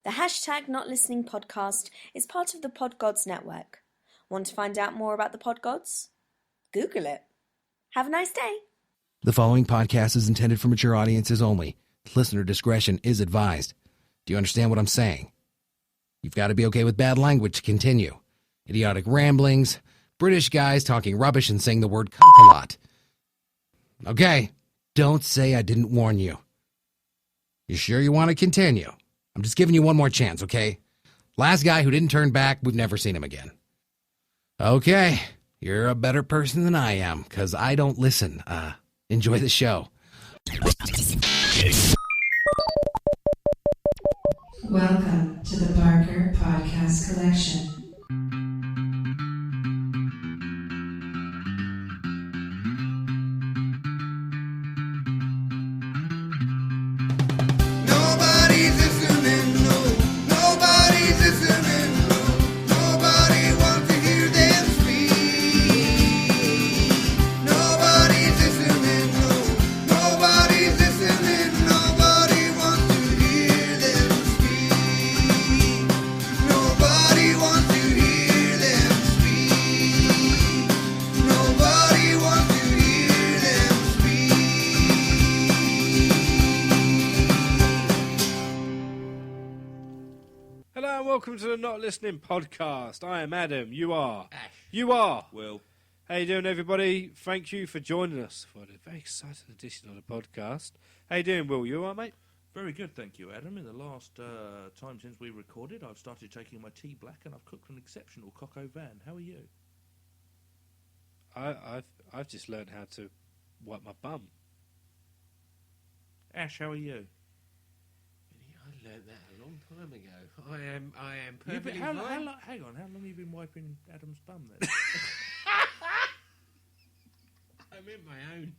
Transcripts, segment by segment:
The hashtag Not Listening podcast is part of the Pod Gods network. Want to find out more about the Pod Gods? Google it. Have a nice day. The following podcast is intended for mature audiences only. Listener discretion is advised. Do you understand what I'm saying? You've got to be okay with bad language to continue. Idiotic ramblings, British guys talking rubbish and saying the word cunt a lot. Okay, don't say I didn't warn you. You sure you want to continue? I'm just giving you one more chance, okay? Last guy who didn't turn back, we've never seen him again. Okay, you're a better person than I am, because I don't listen. Enjoy the show. Welcome to the Barker Podcast Collection. Welcome to the Not Listening podcast. I am Adam. You are? Ash. You are? Will. How you doing, everybody? Thank you for joining us for a very exciting edition of the podcast. How you doing, Will? You all right, mate? Very good, thank you, Adam. In the last time since we recorded, I've started taking my tea black and I've cooked an exceptional coq au vin. How are you? I've just learned how to wipe my bum. Ash, how are you? I learned that a long time ago. I am perfectly Hang fine. on, how long have you been wiping Adam's bum then? I meant my own.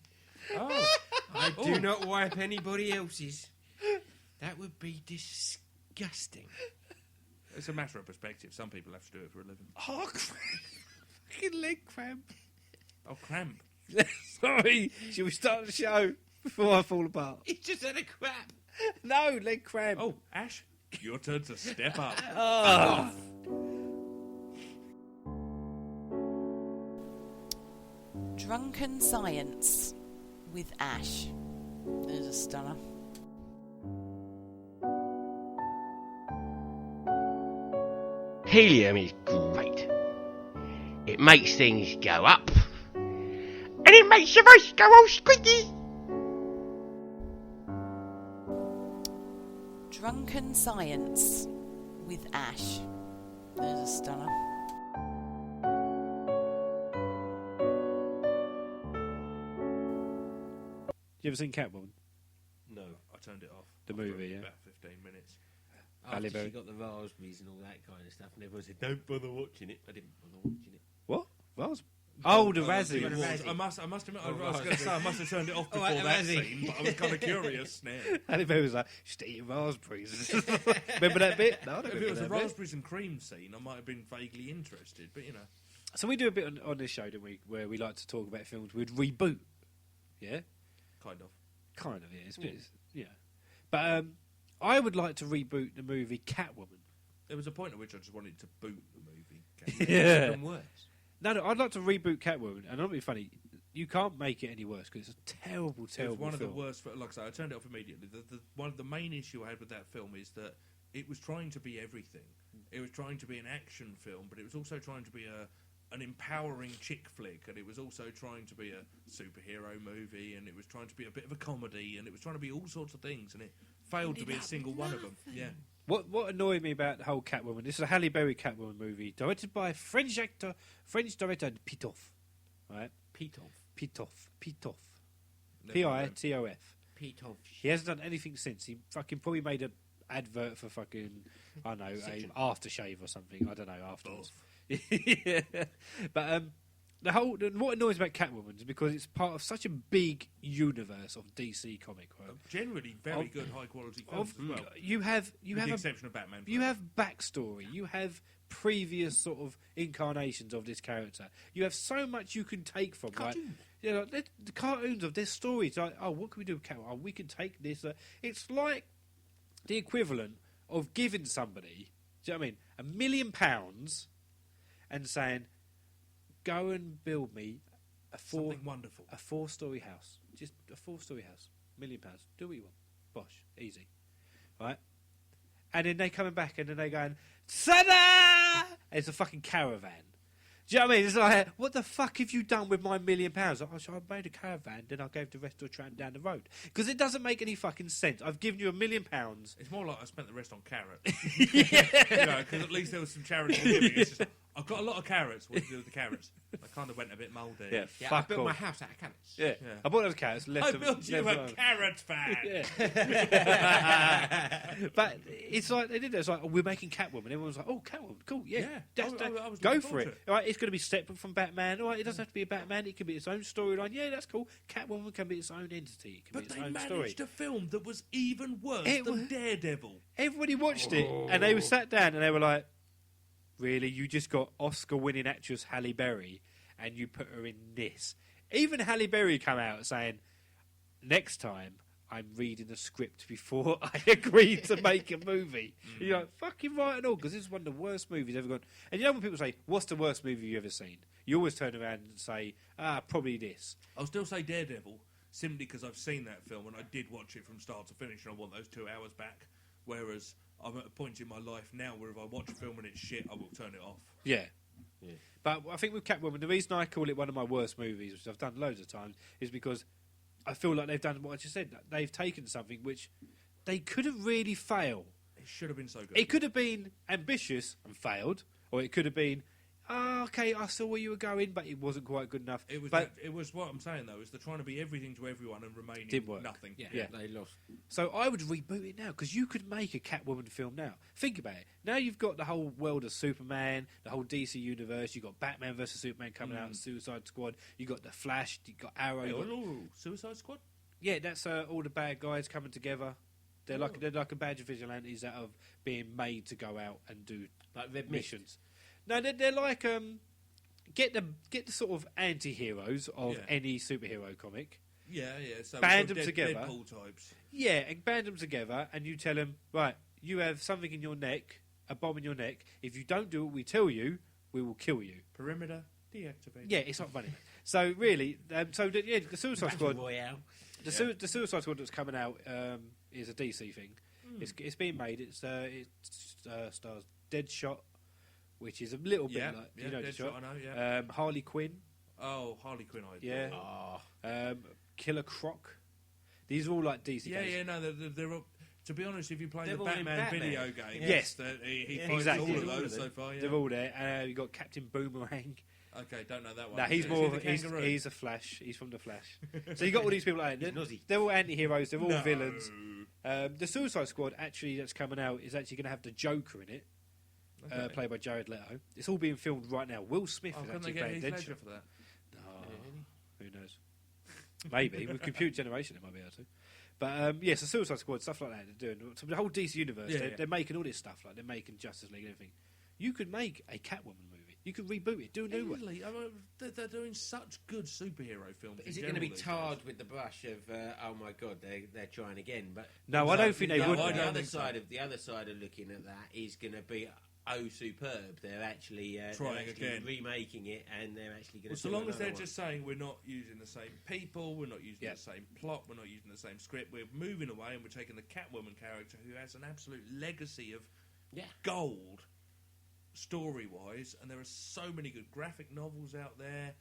Oh. I do not wipe anybody else's. That would be disgusting. It's a matter of perspective. Some people have to do it for a living. Oh, cramp. Fucking leg cramp. Oh, cramp. Sorry, shall we start the show before I fall apart? It's just had a crap. No, leg cramp. Oh, Ash, your turn to step up. Oh. Drunken Science with Ash. There's a stunner. Helium is great. It makes things go up, and it makes your voice go all squeaky. Drunken Science with Ash. There's a stunner. You ever seen Catwoman? No, I turned it off. The after movie, yeah. About 15 minutes. After Berry. she got the raspberries and all that kind of stuff, and everyone said, "Don't bother watching it." I didn't bother watching it. What? Oh, the It Razzie. was. I must admit, I was going to say I must have turned it off before right, that Razzie. scene, but I was kind of curious now. And if it was like, just eating raspberries. Remember that bit? No, I don't If it remember was a that bit. raspberries and cream scene, I might have been vaguely interested, but you know. So we do a bit on this show, don't we, where we like to talk about films with reboot. Yeah? Kind of. Kind of, yeah. It's a bit, yeah. But I would like to reboot the movie Catwoman. There was a point at which I just wanted to boot the movie. Yeah. Even worse. No, I'd like to reboot Catwoman, and not be funny, you can't make it any worse because it's a terrible, terrible It's one film. of the worst. Like I said, I turned it off immediately. One of the main issue I had with that film is that it was trying to be everything. It was trying to be an action film, but it was also trying to be an empowering chick flick, and it was also trying to be a superhero movie, and it was trying to be a bit of a comedy, and it was trying to be all sorts of things, and it failed to be a single one of them. Yeah. What annoyed me about the whole Catwoman, this is a Halle Berry Catwoman movie, directed by French director Pitof. Right? Pitof. Pitof. Never mind. Pitof. Pitof. He hasn't done anything since. He fucking probably made an advert for fucking, I don't know, a aftershave or something. I don't know, afterwards. Yeah. But what annoys me about Catwoman is because it's part of such a big universe of DC comic, right? Generally very good, high quality films as well. You have With the exception of Batman. You have backstory. You have previous sort of incarnations of this character. You have so much you can take from. Cartoons. Like, like the cartoons of their stories. Like, oh, what can we do with Catwoman? Oh, we can take this. It's like the equivalent of giving somebody, do you know what I mean, £1 million and saying, go and build me Something wonderful. a 4-story house. Just a 4-story house. £1 million. Do what you want. Bosh. Easy. Right? And then they coming back and then they going, ta-da! And it's a fucking caravan. Do you know what I mean? It's like, what the fuck have you done with my £1 million? Like, oh, so I made a caravan, then I gave the rest to a tramp down the road. Because it doesn't make any fucking sense. I've given you £1 million. It's more like I spent the rest on carrots. Because at least there was some charitable giving. It's just, I've got a lot of carrots. What do you do with the carrots? I kind of went a bit mouldy. Yeah, Yeah, I fuck built off. my house out of carrots. Yeah. I bought those carrots. Left I them, built you left a them carrot fan. Yeah. But it's like they did it. It's like, oh, we're making Catwoman. Everyone's like, oh, Catwoman, cool, yeah. I was Go looking for forward it. to All right, it's going to be separate from Batman. All right, it doesn't have to be a Batman. It can be its own storyline. Yeah, that's cool. Catwoman can be its own entity. It can But be its they own managed story. a film that was even worse It than was- Daredevil. Everybody watched it, and they were sat down, and they were like, really? You just got Oscar-winning actress Halle Berry, and you put her in this? Even Halle Berry come out saying, next time, I'm reading the script before I agree to make a movie. And you're like, fucking right and all, because this is one of the worst movies ever gone. And you know when people say, what's the worst movie you've ever seen? You always turn around and say, probably this. I'll still say Daredevil, simply because I've seen that film and I did watch it from start to finish and I want those 2 hours back. Whereas I'm at a point in my life now where if I watch a film and it's shit, I will turn it off. Yeah. But I think with Catwoman, the reason I call it one of my worst movies, which I've done loads of times, is because I feel like they've done what I just said. They've taken something which they couldn't really fail. It should have been so good. It could have been ambitious and failed, or it could have been, okay, I saw where you were going, but it wasn't quite good enough. It was. But It was what I'm saying though. Is they're trying to be everything to everyone and remaining Didn't work. nothing. Yeah. They lost. so I would reboot it now, because you could make a Catwoman film now. Think about it. Now you've got the whole world of Superman, the whole DC universe. You've got Batman versus Superman coming out, and Suicide Squad. You've got the Flash. You've got Arrow. Hey, you've got- Suicide Squad. Yeah, that's all the bad guys coming together. They're like a badge of vigilantes that are being made to go out and do Like Red Mist. missions. No, they're like get the sort of anti-heroes of Yeah. any superhero comic. Yeah. So Band we've got them together. Deadpool types. Yeah, and band them together, and you tell them, right, you have something in your neck, a bomb in your neck. If you don't do what we tell you, we will kill you. Perimeter deactivated. Yeah, it's not funny. So really, the Suicide Squad. Royale. The Suicide Squad that's coming out is a DC thing. It's being made. It stars Deadshot, which is a little bit Yeah, like yeah, you know Deadshot, Deadshot. I know, yeah. Harley Quinn, Oh, Harley Quinn. yeah. Oh. Killer Croc. These are all like DC. Yeah, guys. yeah. No, they're all, to be honest, if you play They're the all in Batman, Batman. video game, Yes. he Yeah, fights exactly. all of All those of so them. far. Yeah. They're all there. You got Captain Boomerang. Okay, don't know that one. No, he's Is more. he Of, the kangaroo? he's a Flash. He's from the Flash. So you got all these people like that. He's They're all anti-heroes. They're all No. villains. The Suicide Squad actually that's coming out is actually going to have the Joker in it, Okay. played by Jared Leto. It's all being filmed right now. Will Smith Oh, is couldn't actually they get playing Heath Deadshot. Ledger for that? Who knows? Maybe with computer generation, they might be able to. But yes, the Suicide Squad stuff like that. They're doing so the whole DC universe. Yeah, they're, yeah. they're making all this stuff. Like they're making Justice League and everything. You could make a Catwoman movie. You could reboot it. Do a new one. Easily. I mean, they're doing such good superhero films. But is in it going to be general these tarred days. with the brush of oh my god they're trying again? But No, I don't think they no, would. I the don't other think so. side of looking at that is going to be superb. They're actually Trying again. remaking it, and they're actually going Well, to. so long as they're just saying we're not using the same people, we're not using Yeah. the same plot, we're not using the same script, we're moving away and we're taking the Catwoman character who has an absolute legacy of gold story-wise, and there are so many good graphic novels out there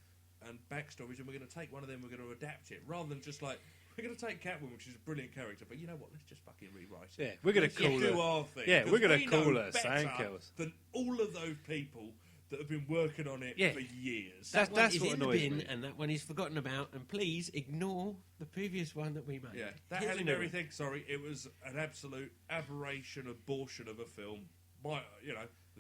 and backstories, and we're going to take one of them, we're going to adapt it, rather than just like, we're going to take Catwoman, which is a brilliant character, but you know what, let's just fucking rewrite it. Yeah, we're going to Let's call do her. our thing. Yeah, 'cause we're gonna we call know her better Sandkills. than all of those people that have been working on it Yeah. for years. That's That one is what in the annoys bin, me. and that one is forgotten about. And please ignore the previous one that we made. Yeah, that Here's Halle a new Berry one. thing. Sorry, it was an absolute aberration, abortion of a film.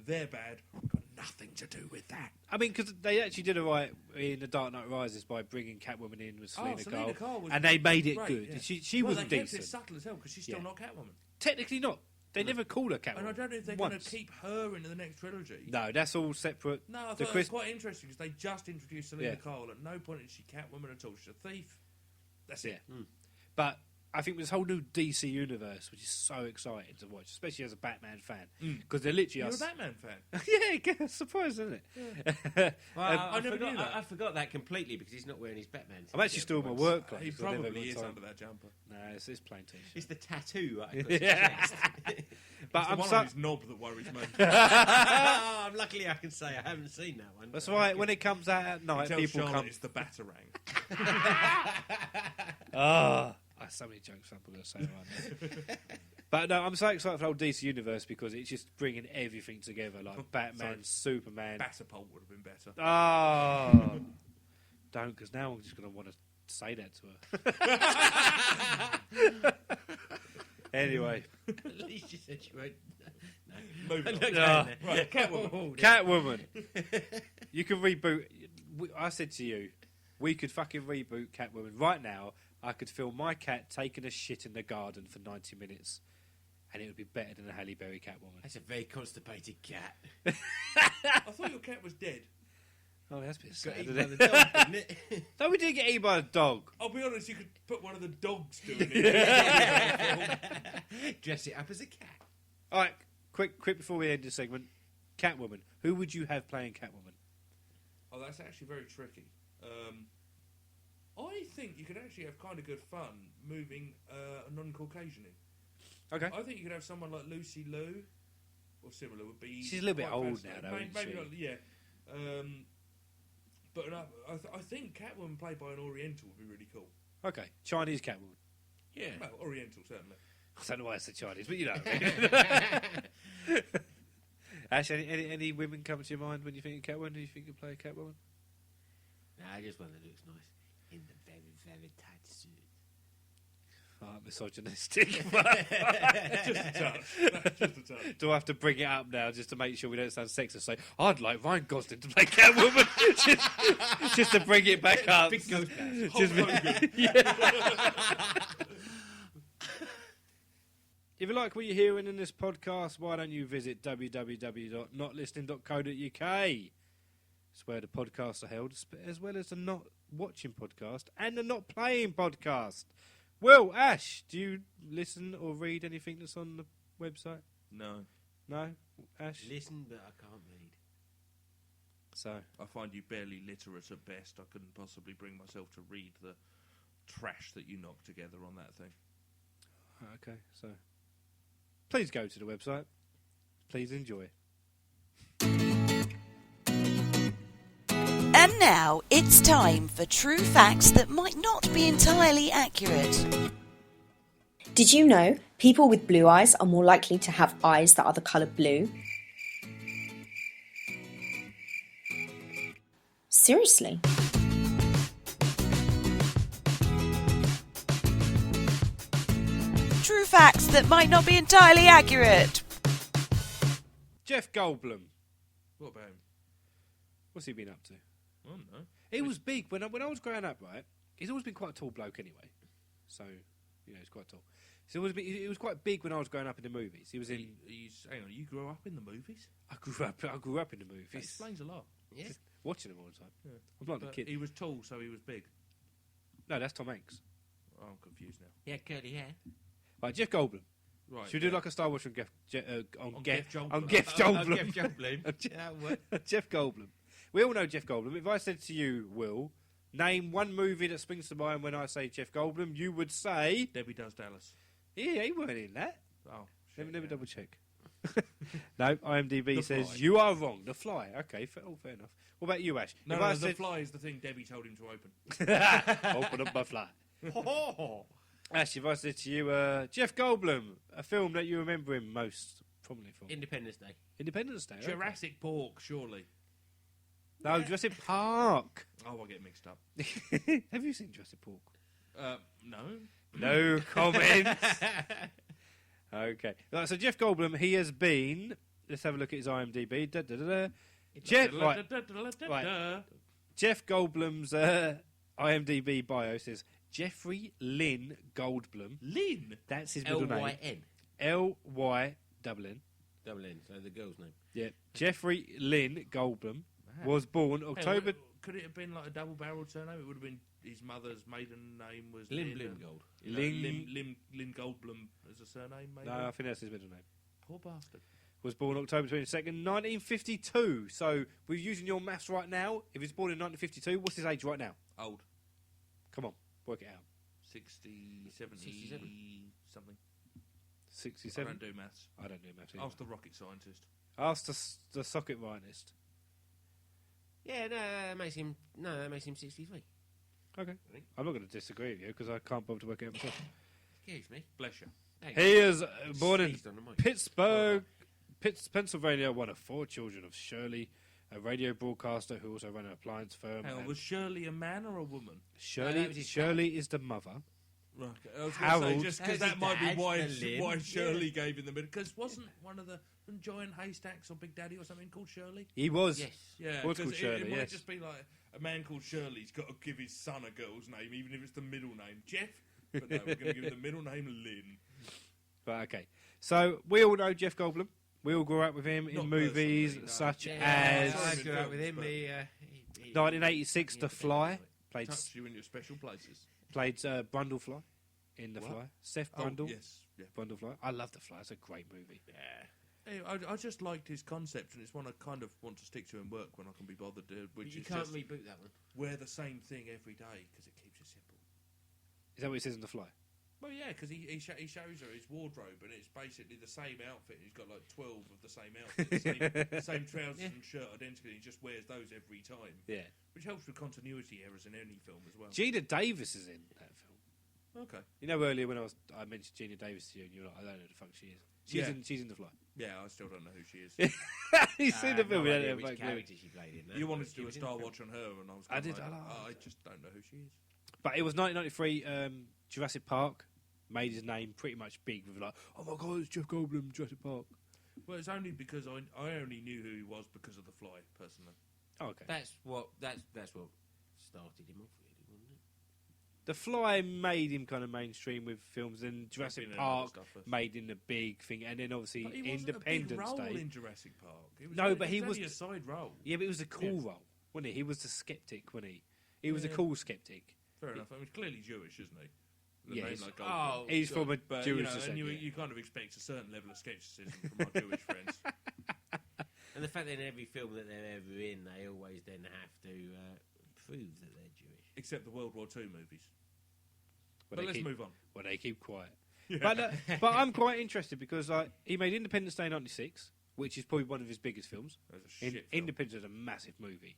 They're bad. Got nothing to do with that. I mean, because they actually did it right in The Dark Knight Rises by bringing Catwoman in with Selena Selena Kyle, Kyle was and they made it great, good. yeah. She well, wasn't they kept decent. it subtle as hell because she's still Yeah. not Catwoman. Technically not. They never call her Catwoman. And I don't know if they're going once. to keep her into the next trilogy. No, that's all separate. No, I The thought it Chris- was quite interesting because they just introduced Selena Yeah. Kyle. At no point is she Catwoman at all. She's a thief. That's it. But I think this whole new DC universe, which is so exciting to watch, especially as a Batman fan, because they're literally You're a Batman fan. Yeah, surprised, isn't it? Well, I never knew that. I forgot that completely because he's not wearing his Batman. I'm actually still in my work clothes. He 'cause I never probably got is time. under that jumper. No, it's plain t-shirt. It's the tattoo I got to his chest. But It's I'm the one so. on his knob that worries me. Luckily, I can say I haven't seen that one. That's why when it comes out at night, Tell people Charlotte come. it's the Batarang. So many jokes I'm going to say right now. But no, I'm so excited for the whole DC universe because it's just bringing everything together, like Batman, Superman. Batapult would have been better. Oh, don't, because now I'm just going to want to say that to her. Anyway, At least you said you won't. Moving on. Okay, Right, Catwoman. Catwoman. You can reboot. I said to you, we could fucking reboot Catwoman right now. I could film my cat taking a shit in the garden for 90 minutes, and it would be better than a Halle Berry Catwoman. That's a very constipated cat. I thought your cat was dead. Oh, that's a bit Got sad, eaten isn't by it? the dog, didn't it? No, we didn't get eaten by a dog. I'll be honest, you could put one of the dogs doing it. Dress it up as a cat. All right, quick before we end this segment. Catwoman. Who would you have playing Catwoman? Oh, that's actually very tricky. I think you could actually have kind of good fun moving a non-Caucasian in. Okay. I think you could have someone like Lucy Liu or similar would be. She's a little bit quite old fascinating. now, though, isn't Maybe she? not. Yeah. But I think Catwoman played by an Oriental would be really cool. Okay, Chinese Catwoman. Yeah. Well, Oriental certainly. I don't know why I said Chinese, but you know. Ash, any women come to your mind when you think of Catwoman? Do you think you play a Catwoman? Nah, just one that looks nice. In the very, very tight suit. Oh, misogynistic. Just a touch. Just a touch. Do I have to bring it up now just to make sure we don't sound sexist? Say, I'd like Ryan Gosling to play Catwoman. just to bring it back up. Big ghost cat. Just If you like what you're hearing in this podcast, why don't you visit www.notlistening.co.uk? It's where the podcasts are held, as well as the Not Watching podcast and the Not Playing podcast. Well, Ash, do you listen or read anything that's on the website? No. No? Ash? Listen, but I can't read. So, I find you barely literate at best. I couldn't possibly bring myself to read the trash that you knocked together on that thing. okay, so please go to the website. Please enjoy. And now it's time for true facts that might not be entirely accurate. Did you know people with blue eyes are more likely to have eyes that are the colour blue? Seriously? True facts that might not be entirely accurate. Jeff Goldblum. What about him? What's he been up to? I don't know. He was big when I was growing up, right? He's always been quite a tall bloke anyway. So, you know, he's quite tall. So he was quite big when I was growing up in the movies. He was in... Hang on, you grew up in the movies? I grew up in the movies. That explains a lot. Yeah. Just watching them all the time. Yeah. I'm not the But kid. he was tall, so he was big. No, that's Tom Hanks. Oh, I'm confused now. He had curly hair. Right, Jeff Goldblum. Right. Should we do like a Star Wars on Jeff Goldblum. Jeff Jeff Goldblum? Goldblum. Yeah, what? Jeff Goldblum. We all know Jeff Goldblum. If I said to you, Will, name one movie that springs to mind when I say Jeff Goldblum, you would say... Debbie Does Dallas. Yeah, he weren't in that. Oh, Let shit, me yeah. double check. No, IMDb The says Fly. you are wrong. The Fly. Okay, fair enough. What about you, Ash? No, If no, I the said- fly is the thing Debbie told him to open. Open up my fly. Ash, if I said to you, Jeff Goldblum, a film that you remember him most prominently from? Independence Day. Independence Day. okay. Jurassic Pork, surely. No, Jurassic Park. Oh, I get mixed up. Have you seen Jurassic Park? No. No comments. Okay. Right, so Jeff Goldblum, he has been... Let's have a look at his IMDb. Jeff, right. Jeff Goldblum's IMDb bio says Jeffrey Lynn Goldblum. Lynn? That's his middle name. L-Y-N. L-Y-N. Double N, so the girl's name. Yeah. Jeffrey Lynn Goldblum was born October... could it have been like a double-barreled surname? It would have been his mother's maiden name was Lim Lynn, Gold. Lynn Goldblum as a surname, maybe? No, I think that's his middle name. Poor bastard. Was born October 22nd, 1952. So we're using your maths right now. If he's born in 1952, what's his age right now? Old. Come on, work it out. 60, 70, 67. something. 67. I don't do maths. I don't do maths either. Ask the rocket scientist. Ask the socket rhinist. Yeah, no, that makes him 63. Okay. I'm not going to disagree with you because I can't bother to work it out myself. Excuse me. Bless you. He is born in Sneezed on the mic. Pittsburgh, Pennsylvania, one of 4 children of Shirley, a radio broadcaster who also ran an appliance firm. Hang on, and was Shirley a man or a woman? Shirley, that was his Shirley is the mother. Right. I was Harold. going to say, just because How's that his might be dad? why, The Lim. why Shirley gave in the middle. Because wasn't one of the Giant Haystacks or Big Daddy or something called Shirley? He was. Yes. Yeah, Was 'cause called Shirley, it might yes. just be like a man called Shirley's got to give his son a girl's name, even if it's the middle name. Jeff? But no, we're going to give him the middle name Lynn. But okay. So we all know Jeff Goldblum. We all grew up with him Not in movies personally, no. such Yeah, as I Sorry, grew up with him. but- He, 1986 The Fly. Played Touch you in your special places. Brundlefly in The What? Fly. Seth Oh, Brundle. yes. Yeah. Brundlefly. I love The Fly. It's a great movie. Hey, I just liked his concept, and it's one I kind of want to stick to in work when I can be bothered. Which you is can't just reboot that one. wear the same thing every day because it keeps it simple. Is that what it says in The Fly? Well, yeah, because he shows her his wardrobe, and it's basically the same outfit. He's got like 12 of the same outfit, same trousers and shirt, identically. He just wears those every time, Yeah. which helps with continuity errors in any film as well. Gina Davis is in that film. Okay, You know, earlier when I mentioned Gina Davis to you, and you're like, I don't know who the fuck she is. She's Yeah. she's in The Fly. yeah, I still don't know who she is. You've seen the film? No yeah, idea yeah, which fuck, yeah. character she played in that. You wanted to She do a was in Star the film. Watch on her, and I was. I Kind did, Like, I like- I just don't know who she is. But it was 1993. Jurassic Park made his name pretty much big with like, oh my god, it's Jeff Goldblum, Jurassic Park. Well, it's only because I only knew who he was because of The Fly, personally. Oh, okay. That's what started him off, really, wasn't it? The Fly made him kind of mainstream with films, and Jurassic Been in other Park stuff first. made him a big thing, and then obviously But he wasn't Independence a big role Day. in Jurassic Park. It was No, but he was only a side role. Yeah, but it was a cool Yeah. role, wasn't he? He was the skeptic, wasn't he? He was a Yeah. cool skeptic. Fair enough. I mean, he's clearly Jewish, isn't he? The Yeah, name he's- like Goldblum. He's from a But Jewish you know, and descent. you, yeah. you kind of expect a certain level of scepticism from our Jewish friends. And the fact that in every film that they're ever in, they always then have to prove that they're Jewish. Except the World War II movies. But But they let's keep- move on. Well, they keep quiet. But I'm quite interested because he made Independence Day '96, which is probably one of his biggest films. That was a shit film. Independence is a massive movie.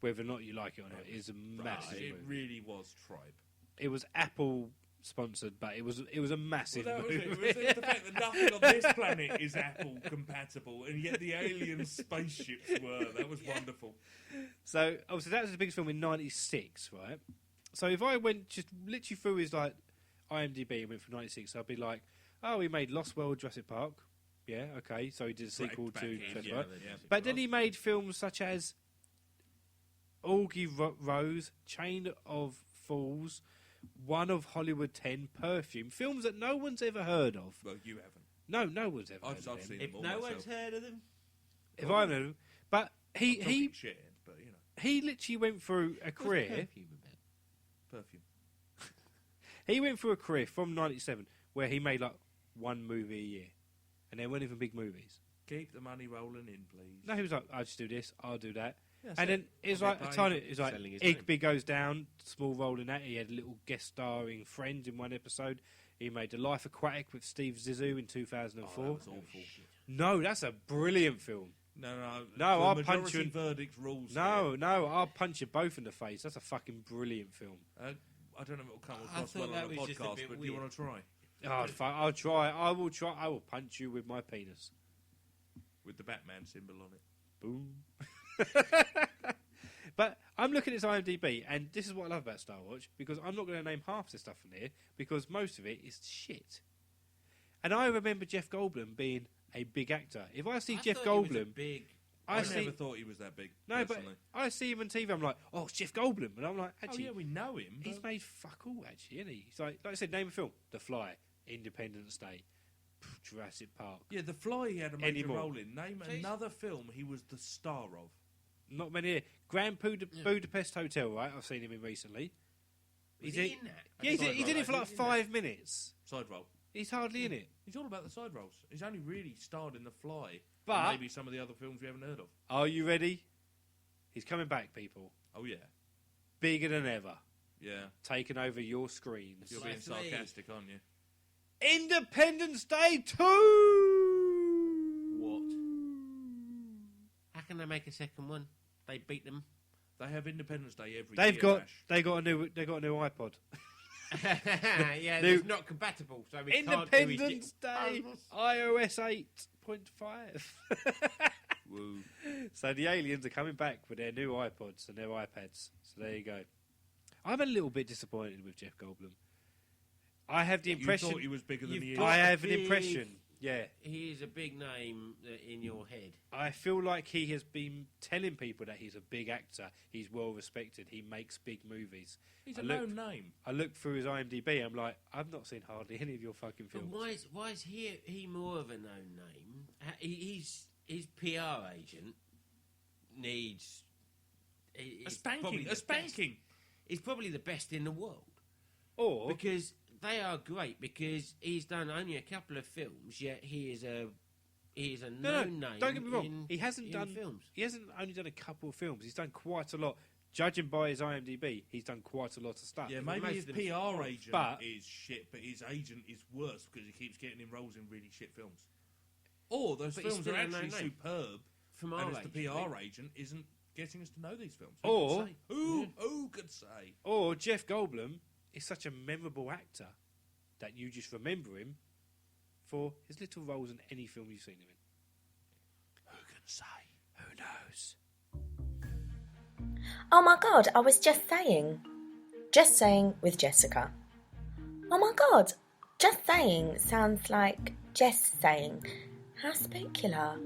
Whether or not you like it or not, it is a massive It movie. really was tribe. It was Apple sponsored, but it was a massive Well, that was movie. it. It was the fact that nothing on this planet is Apple compatible, and yet the alien spaceships were. That was wonderful. So obviously that was the biggest film in '96, right? So if I went just literally through his like IMDb and went from '96, I'd be like, oh, he made Lost World, Jurassic Park. Yeah, okay. So he did a sequel Back to in, Jurassic yeah, Park. yeah. But then he made films such as Augie Rose, Chain of Fools, One of Hollywood 10, Perfume, films that no one's ever heard of. Well, you haven't. No one's ever heard I've of them. seen If them all no myself. one's heard of them, If I heard of them. But he Talking shit, but you know, he literally went through a what's career. Perfume about? perfume. He went through a career from '97 where he made like one movie a year, and they weren't even big movies. Keep the money rolling in, please. No, he was like, "I'll just do this, I'll do that," Yeah, and then it was like a tiny. It was like Selling his name. Igby Goes Down, small role in that. He had a little guest starring Friends in one episode. He made The Life Aquatic with Steve Zissou in 2004. that was awful. No, that's a brilliant film. No, No, the I'll majority punch you in- verdict rules. No, I'll punch you both in the face. That's a fucking brilliant film. here. I don't know if it'll come I across thought well on that a was just a podcast, bit but do you weird. want to try Oh, I'll try. I will try. I will punch you with my penis. with the Batman symbol on it? Boom. But I'm looking at his IMDb, and this is what I love about Star Watch, because I'm not going to name half the stuff in here, because most of it is shit. And I remember Jeff Goldblum being a big actor. If I see Jeff thought he was a Goldblum, big. I see. never thought he was that big. No, but personally. I see him on TV. I'm like, oh, it's Jeff Goldblum, and I'm like, Oh actually, yeah, we know him. he's but- made fuck all, actually, isn't he? He's like I said, name a film: The Fly, Independence Day, Jurassic Park. Yeah, The Fly he had a Any major more? role in. Name So he's- another film he was the star of. Not many. Grand Budapest Hotel, right? I've seen him in recently. Is he in that? Yeah, he's in it for like 5 minutes. Side role. He's hardly in it. He's all about the side roles. He's only really starred in The Fly, But- and maybe some of the other films we haven't heard of. Are you ready? He's coming back, people. Oh yeah, Bigger than ever. yeah. Taking over your screens. You're being Slightly. sarcastic, aren't you? Independence Day 2! What? How can they make a second one? They beat them. They have Independence Day every They year. got Ash. a new iPod. Yeah, New- it's not compatible, so we can't do Independence Day iOS 8.5. Woo. So the aliens are coming back with their new iPods and their iPads. So there you go. I'm a little bit disappointed with Jeff Goldblum. I have the impression. You thought he was bigger than he is. I have an big- impression. Yeah, He is a big name in your head. I feel like he has been telling people that he's a big actor. He's well respected. He makes big movies. He's I a looked- known name. I looked through his IMDb. I'm like, I've not seen hardly any of your fucking But films. why is he more of a known name? His PR agent needs A spanking. He's probably the best in the world Or because they are great. Because he's done only a couple of films, yet he is a known name. don't get me wrong. in- He hasn't in done films. He hasn't only done a couple of films. He's done quite a lot. Judging by his IMDb, he's done quite a lot of stuff. Yeah, Most maybe his of them PR is agent but- is shit, but his agent is worse because he keeps getting him roles in really shit films. Or those But he's films still are a known actually name. superb, From and our it's the age, PR agent isn't getting us to know these films. Or- Who could say? Or Jeff Goldblum is such a memorable actor that you just remember him for his little roles in any film you've seen him in. Who can say? Who knows? Oh my god, I was just saying. Just saying with Jessica. Oh my god, just saying sounds like Jess saying. How specular.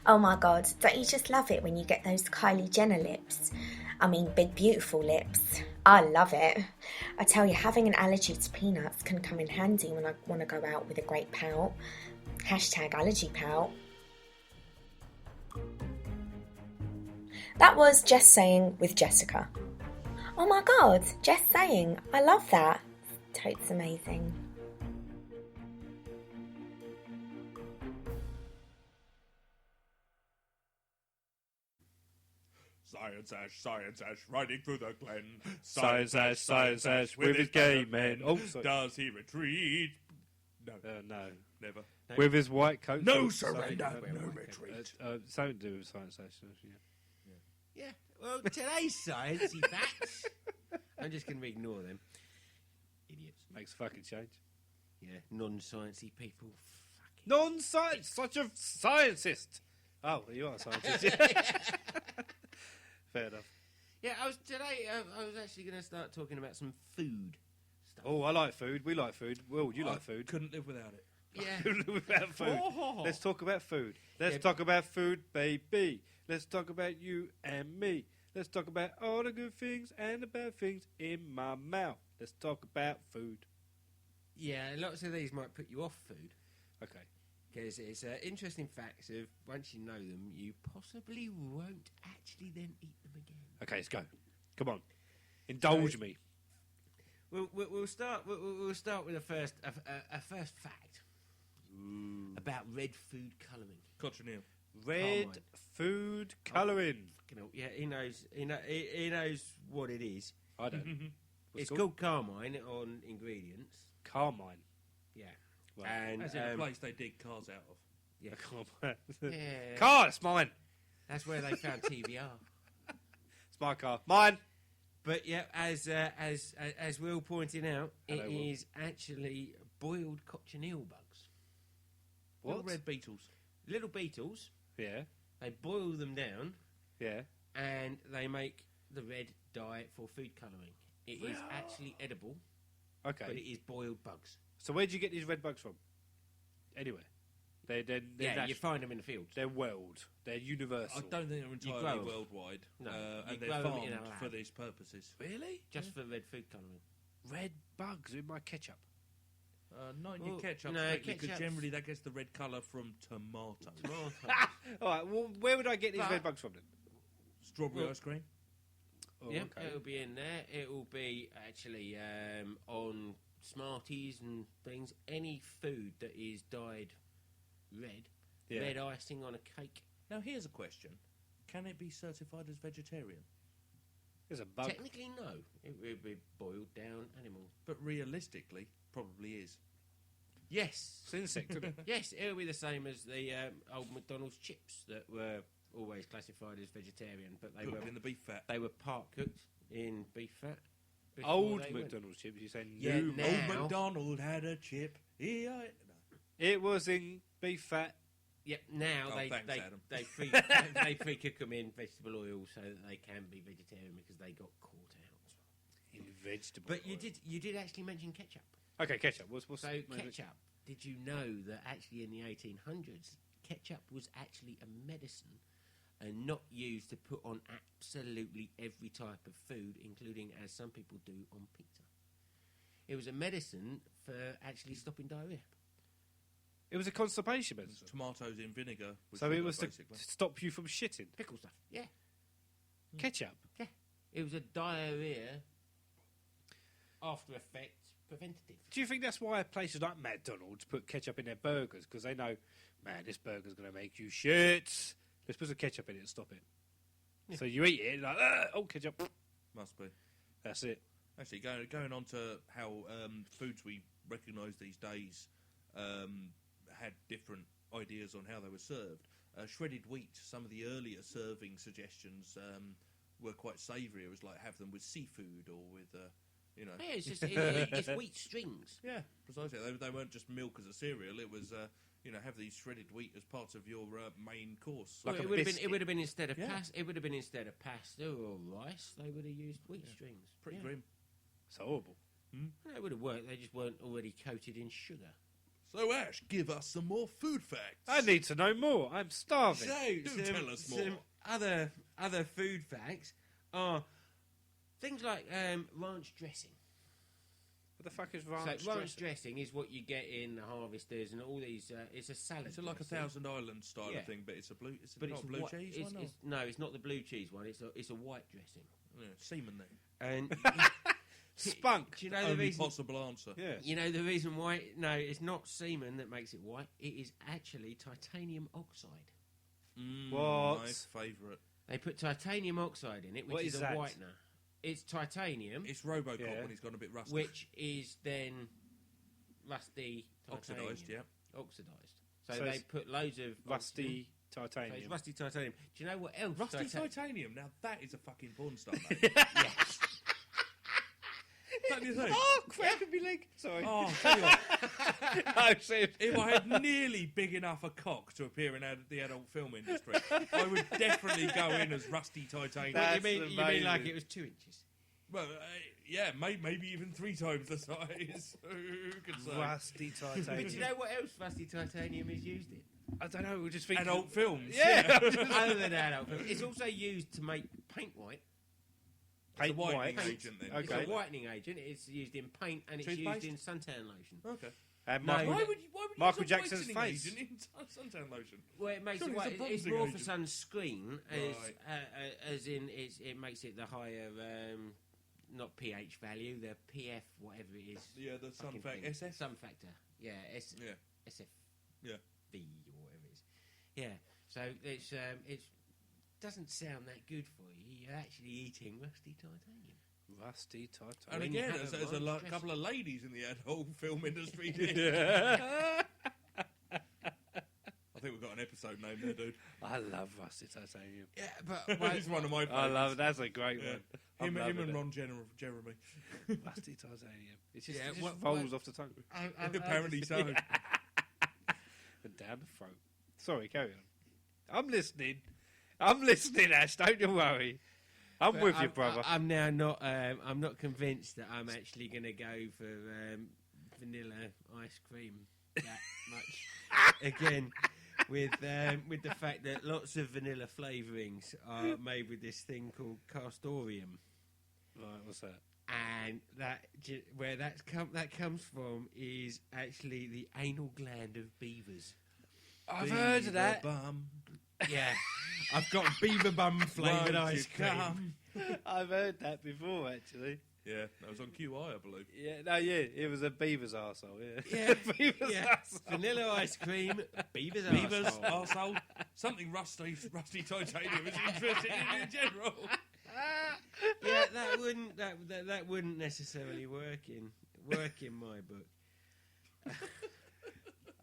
Oh my god, don't you just love it when you get those Kylie Jenner lips? I mean, big beautiful lips. I love it. I tell you, having an allergy to peanuts can come in handy when I want to go out with a great pout. Hashtag allergy pout. That was Jess saying with Jessica. Oh my god, Jess saying. I love that. Totes amazing. Science Ash, riding through the glen. Science Ash, with his gay men. Oh, sorry. Does he retreat? No, No. never. With his white coat. No Something- surrender, something- no retreat. Something to do with Science Ash. Yeah. Yeah. Well, today's sciencey facts. I'm just going to ignore them. Idiots. Makes a fucking change. Yeah, non-sciencey people. Fucking Non-science, such a scientist. Oh, you are a scientist. Fair enough. Yeah, I was actually going to start talking about some food stuff. Oh, I like food. We like food. Will, you like food? Couldn't live without it. Yeah. Without food. Let's talk about food. Let's talk about food, baby. Let's talk about you and me. Let's talk about all the good things and the bad things in my mouth. Let's talk about food. Yeah, lots of these might put you off food. Okay. Because it's interesting facts of once you know them, you possibly won't actually then eat them again. Okay, let's go. Come on. Indulge me. We'll start with a first fact about red food colouring. Cochineal. Red Carmine. food colouring. Fucking hell, yeah, he knows what it is. I don't. What's It's it called carmine on ingredients. Carmine. Yeah, Right. and As in a place they dig cars out of. yeah, Carmine. yeah, Car, it's mine. that's where they found TBR. It's my car. Mine. But yeah, as Will pointed out, Hello, it Will. is actually boiled cochineal bugs. What? Little red beetles. Little beetles. Yeah. They boil them down Yeah. and they make the red dye for food colouring. It is actually edible, Okay. but it is boiled bugs. So where do you get these red bugs from? Anywhere. They're Yeah, you natural. find them in the fields. They're world. They're universal. I don't think they're grow entirely them. worldwide. No, you and they're grow them farmed in a lab. for these purposes. Really? Just for red food colouring. Red bugs in my ketchup. Not in your Well, ketchup, no, because ketchup's- generally that gets the red colour from tomatoes. All right, well, where would I get these But- red bugs from then? Strawberry Well- ice cream. Oh, Yeah, okay. it'll be in there. It will be actually on Smarties and things. Any food that is dyed red, Yeah. red icing on a cake. Now, here's a question. Can it be certified as vegetarian? There's a bug. Technically, no. It will be boiled down animal. But realistically, probably is. Yes. It's an insect, isn't it? Yes, it'll be the same as the old McDonald's chips that were always classified as vegetarian, but they Cooked were in the beef fat. they were part cooked in beef fat. before Old they went. McDonald's chips. You say Yeah, new. now- Old MacDonald had a chip. No. It was in beef fat. Yep. Now Oh, they thanks, they Adam. they pre they pre-cook them in vegetable oil so that they can be vegetarian because they got caught out. In vegetable. But oil. you did actually mention ketchup. Okay, ketchup. What's So ketchup. Did you know that actually in the 1800s, ketchup was actually a medicine and not used to put on absolutely every type of food, including, as some people do, on pizza? It was a medicine for actually stopping diarrhea. It was a constipation medicine. Tomatoes in vinegar. with So it sugar, was to basically. stop you from shitting. Pickle stuff. Yeah. Ketchup. Yeah. It was a diarrhea after effect preventative. Do you think that's why places like McDonald's put ketchup in their burgers? Because they know, man, this burger's going to make you shit. Let's put some ketchup in it and stop it. So you eat it, like, oh, ketchup. Must be. That's it. Actually, going on to how foods we recognise these days had different ideas on how they were served. Shredded wheat, some of the earlier serving suggestions were quite savoury. It was like have them with seafood or with, you know... Yeah, it's just it's wheat strings. Yeah, precisely. They weren't just milk as a cereal. It was, have these shredded wheat as part of your main course. Well, Like a it would have been. biscuit. It would have been instead of Yeah. pasta. It would have been instead of pasta or rice. They would have used wheat strings. Pretty Yeah. grim. It's horrible. It would have worked. They just weren't already coated in sugar. So, Ash, give us some more food facts. I need to know more. I'm starving. Do tell us more. Some other food facts are things like ranch dressing. What the fuck is So ranch ranch dressing? dressing is what you get in the harvesters and all these. It's a salad. It's like a dressing. Thousand Island style Yeah. of thing, but it's a blue. It's But not it's blue white- cheese. It's, Why not? no, it's not the blue cheese one. It's a white dressing. Yeah, semen then. And Spunk. do you know the Only reason? possible answer. Yeah. You know the reason why? No, it's not semen that makes it white. It is actually titanium oxide. What? My favourite. They put titanium oxide in it, which What is is a that? whitener. It's titanium, It's RoboCop Yeah. when he's gone a bit rusty. which is then rusty titanium. Oxidised, yeah. Oxidised. So, So they it's put loads of Rusty So it's titanium. rusty titanium. Do you know what else? Rusty titanium. Now that is a fucking porn star name. Yes. What do you think? Oh, crap in my leg. Sorry. Oh, tell you what, No, seriously. if I had nearly big enough a cock to appear in the adult film industry, I would definitely go in as Rusty Titanium. That's you mean amazing. like it was 2 inches? Well, yeah, maybe even 3 times the size. Who can say? Rusty But do you titanium. know what else rusty titanium is used in? I don't know. We just think Adult films. Yeah. Other than adult film. It's also used to make paint white. It's a Paint whitening white. agent then. It's Okay. a whitening agent. It's used in paint and it's Toothpaste? used in suntan lotion. Okay. And No. Michael, Why would you Michael use a Jackson's whitening face. agent in suntan lotion? Well, it makes Surely it white. it's a It's bronzing more for agent. sunscreen, Right. as in it makes it the higher, not pH value, the PF whatever it is. Yeah, the sun fucking factor. thing. SF? Sun factor. Yeah, Yeah. SF. Yeah. V or whatever it is. Yeah, so it doesn't sound that good for you. You're actually eating rusty titanium. Rusty titanium. And When you again, have there's a a ranch dressing. couple of ladies in the adult film industry. I think we've got an episode name there, dude. I love rusty titanium. Yeah, but It's one of my I favourites. love. That's a great Yeah. one. I'm Him loving and it. Ron Jeremy. Rusty titanium. It just, Yeah, it just what- rolls what- off the tongue Apparently so. and down the throat. Sorry, carry on. I'm listening. Ash. Don't you worry. I'm with you, brother. I'm now not. I'm not convinced that I'm actually going to go for vanilla ice cream that much again. With the fact that lots of vanilla flavourings are made with this thing called castoreum. Right, what's that? And where that comes from is actually the anal gland of beavers. I've heard of that. Bum. Yeah, I've got beaver bum flavoured Won't ice you cream. come? I've heard that before, actually. Yeah, that was on QI, I believe. Yeah, it was a beaver's arsehole, Yeah, beaver's yeah. arsehole. Vanilla ice cream, beaver's Beavers, arsehole. arsehole. Something rusty titanium is interested in general. Yeah, that wouldn't necessarily work in my book.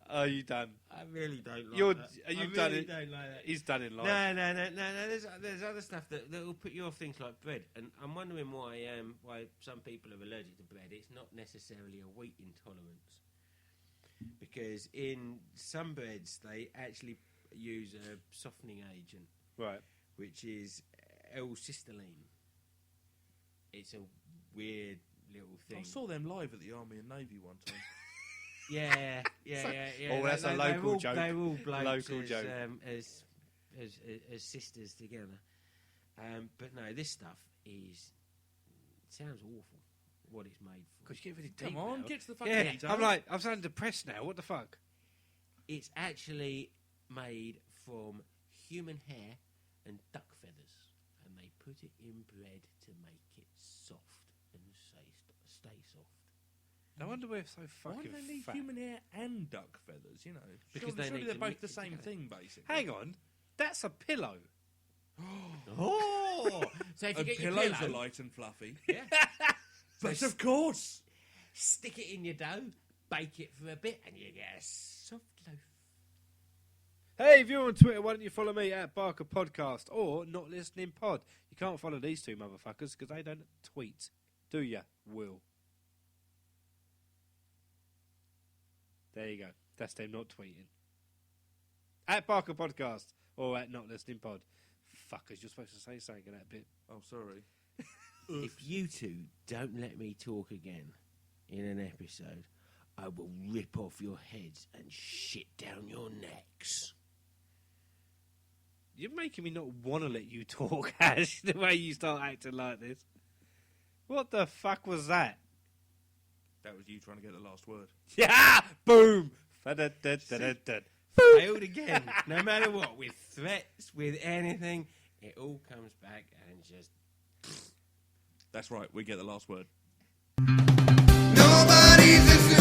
Are you done? I really don't like You're- that. are you I done really it? don't like that. He's done in life. No. There's other stuff that will put you off things like bread, and I'm wondering why some people are allergic to bread. It's not necessarily a wheat intolerance, because in some breads they actually use a softening agent, Right. which is L-cysteine. It's a weird little thing. I saw them live at the Army and Navy one time. Yeah. Oh, that's a local joke. They're all blokes Local as, joke. As sisters together. But no, this stuff sounds awful. What it's made for. Because you get really deep Come on, now. get to the fucking Yeah, detail. I'm sounding depressed now. What the fuck? It's actually made from human hair and duck feathers, and they put it in bread to make it soft and stay soft. I wonder where it's so Why fucking do they need fat. human hair and duck feathers, you know? Because surely they need they're to both mix the it same together. thing, basically. Hang on. That's a pillow. Oh! So if you And get your pillows pillow, are light and fluffy. yeah, But of course! stick it in your dough, bake it for a bit, and you get a soft loaf. Hey, if you're on Twitter, why don't you follow me at Barker Podcast or Not Listening Pod? You can't follow these two motherfuckers because they don't tweet. Do ya, Will? There you go. That's them not tweeting. At Barker Podcast or at Not Listening Pod. Fuckers, you're supposed to say something in that bit. Oh, sorry. If you two don't let me talk again in an episode, I will rip off your heads and shit down your necks. You're making me not want to let you talk, Ash, the way you start acting like this. What the fuck was that? That was you trying to get the last word. Yeah! Boom! Fa-da-da-da-da-da. Failed again. No matter what, with threats, with anything, it all comes back and just... That's right, we get the last word. Nobody's listening.